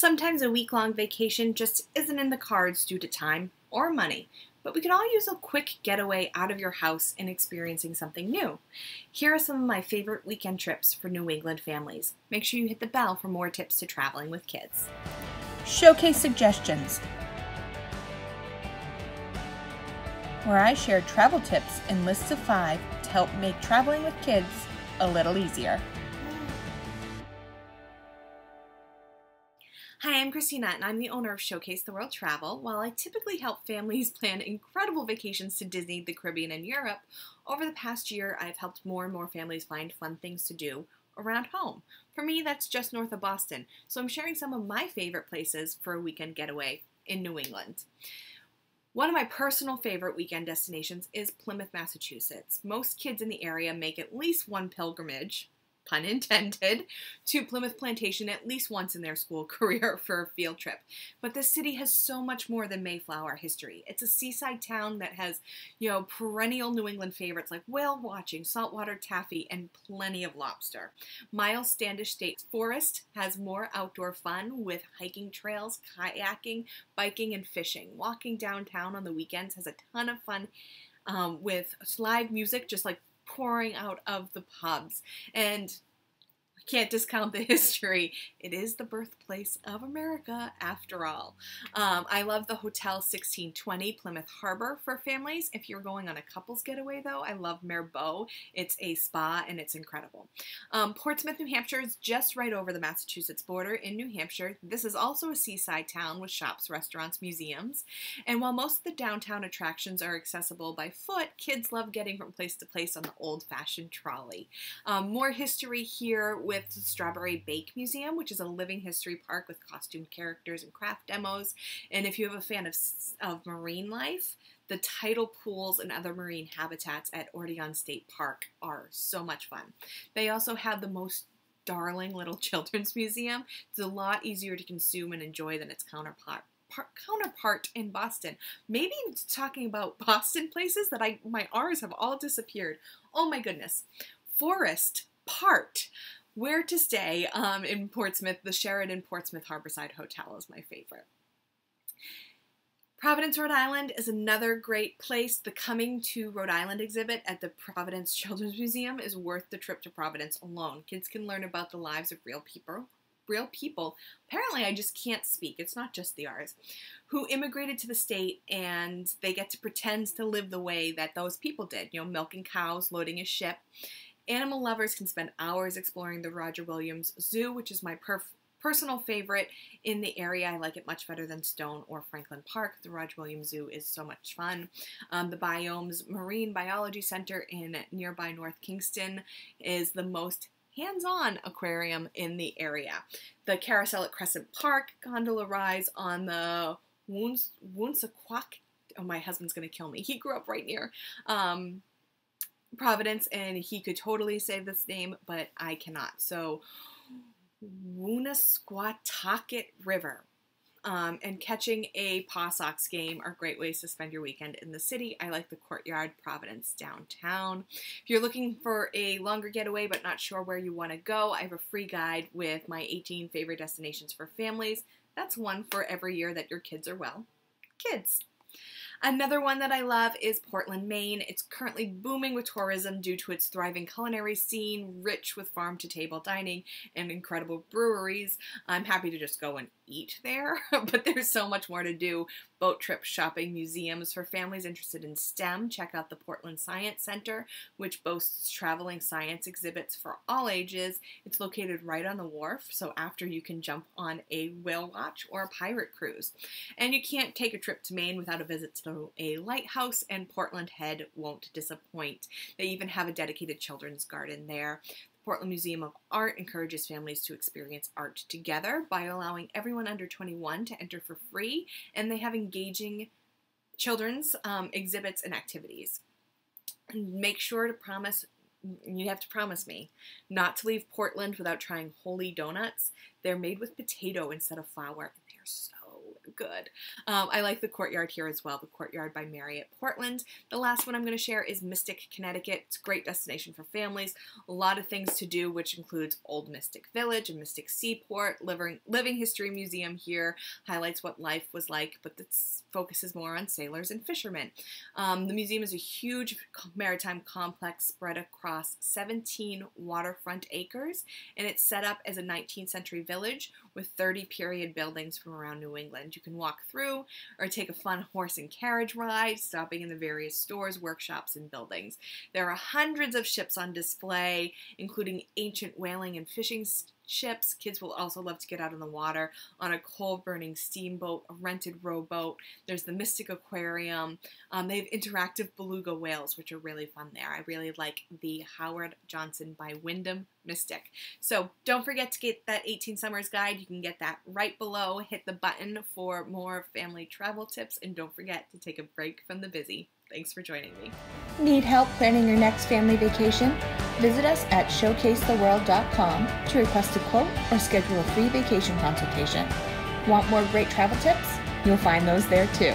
Sometimes a week-long vacation just isn't in the cards due to time or money, but we can all use a quick getaway out of your house and experiencing something new. Here are some of my favorite weekend trips for New England families. Make sure you hit the bell for more tips to traveling with kids. Showcase suggestions, where I share travel tips and lists of 5 to help make traveling with kids a little easier. Hi, I'm Christina, and I'm the owner of Showcase the World Travel. While I typically help families plan incredible vacations to Disney, the Caribbean, and Europe, over the past year I've helped more and more families find fun things to do around home. For me, that's just north of Boston, so I'm sharing some of my favorite places for a weekend getaway in New England. One of my personal favorite weekend destinations is Plymouth, Massachusetts. Most kids in the area make at least one pilgrimage, pun intended, to Plymouth Plantation at least once in their school career for a field trip. But this city has so much more than Mayflower history. It's a seaside town that has, perennial New England favorites like whale watching, saltwater taffy, and plenty of lobster. Miles Standish State Forest has more outdoor fun with hiking trails, kayaking, biking, and fishing. Walking downtown on the weekends has a ton of fun with live music just like pouring out of the pubs. And I can't discount the history. It is the birthplace of America, after all. I love the Hotel 1620 Plymouth Harbor for families. If you're going on a couples getaway, though, I love Merbeau. It's a spa, and it's incredible. Portsmouth, New Hampshire is just right over the Massachusetts border in New Hampshire. This is also a seaside town with shops, restaurants, museums. And while most of the downtown attractions are accessible by foot, kids love getting from place to place on the old-fashioned trolley. More history here with the Strawberry Bake Museum, which is a living history park with costumed characters and craft demos. And if you have a fan of marine life, the tidal pools and other marine habitats at Oregon State Park are so much fun. They also have the most darling little children's museum. It's a lot easier to consume and enjoy than its counterpart in Boston. Maybe talking about Boston places that my R's have all disappeared. Oh my goodness. Forest Part. Where to stay in Portsmouth. The Sheraton Portsmouth Harborside Hotel is my favorite. Providence, Rhode Island is another great place. The Coming to Rhode Island exhibit at the Providence Children's Museum is worth the trip to Providence alone. Kids can learn about the lives of real people. Apparently I just can't speak, it's not just the R's, who immigrated to the state, and they get to pretend to live the way that those people did, milking cows, loading a ship. Animal lovers can spend hours exploring the Roger Williams Zoo, which is my personal favorite in the area. I like it much better than Stone or Franklin Park. The Roger Williams Zoo is so much fun. The Biomes Marine Biology Center in nearby North Kingston is the most hands-on aquarium in the area. The Carousel at Crescent Park, gondola rides on the Woonsoquak. Oh, my husband's going to kill me. He grew up right near Providence, and he could totally say this name, but I cannot. So, Woonasquatucket River and catching a Paw Sox game are great ways to spend your weekend in the city. I like the Courtyard Providence downtown. If you're looking for a longer getaway but not sure where you want to go, I have a free guide with my 18 favorite destinations for families. That's one for every year that your kids are, well, kids. Another one that I love is Portland, Maine. It's currently booming with tourism due to its thriving culinary scene, rich with farm-to-table dining and incredible breweries. I'm happy to just go and eat there, but there's so much more to do. Boat trips, shopping, museums. For families interested in STEM, check out the Portland Science Center, which boasts traveling science exhibits for all ages. It's located right on the wharf, so after you can jump on a whale watch or a pirate cruise. And you can't take a trip to Maine without a visit to a lighthouse, and Portland Head won't disappoint. They even have a dedicated children's garden there. Portland Museum of Art encourages families to experience art together by allowing everyone under 21 to enter for free, and they have engaging children's exhibits and activities. And make sure to you have to promise me not to leave Portland without trying Holy Donuts. They're made with potato instead of flour, and they're so good. I like the Courtyard here as well, the Courtyard by Marriott Portland. The last one I'm going to share is Mystic, Connecticut. It's a great destination for families. A lot of things to do, which includes Old Mystic Village and Mystic Seaport. Living History Museum here highlights what life was like, but this focuses more on sailors and fishermen. The museum is a huge maritime complex spread across 17 waterfront acres, and it's set up as a 19th century village with 30 period buildings from around New England. You can walk through or take a fun horse and carriage ride, stopping in the various stores, workshops, and buildings. There are hundreds of ships on display, including ancient whaling and fishing ships. Kids will also love to get out on the water on a coal-burning steamboat, a rented rowboat. There's the Mystic Aquarium. They have interactive beluga whales, which are really fun there. I really like the Howard Johnson by Wyndham Mystic. So don't forget to get that 18 Summers guide. You can get that right below. Hit the button for more family travel tips, and don't forget to take a break from the busy. Thanks for joining me. Need help planning your next family vacation? Visit us at showcasetheworld.com to request a quote or schedule a free vacation consultation. Want more great travel tips? You'll find those there too.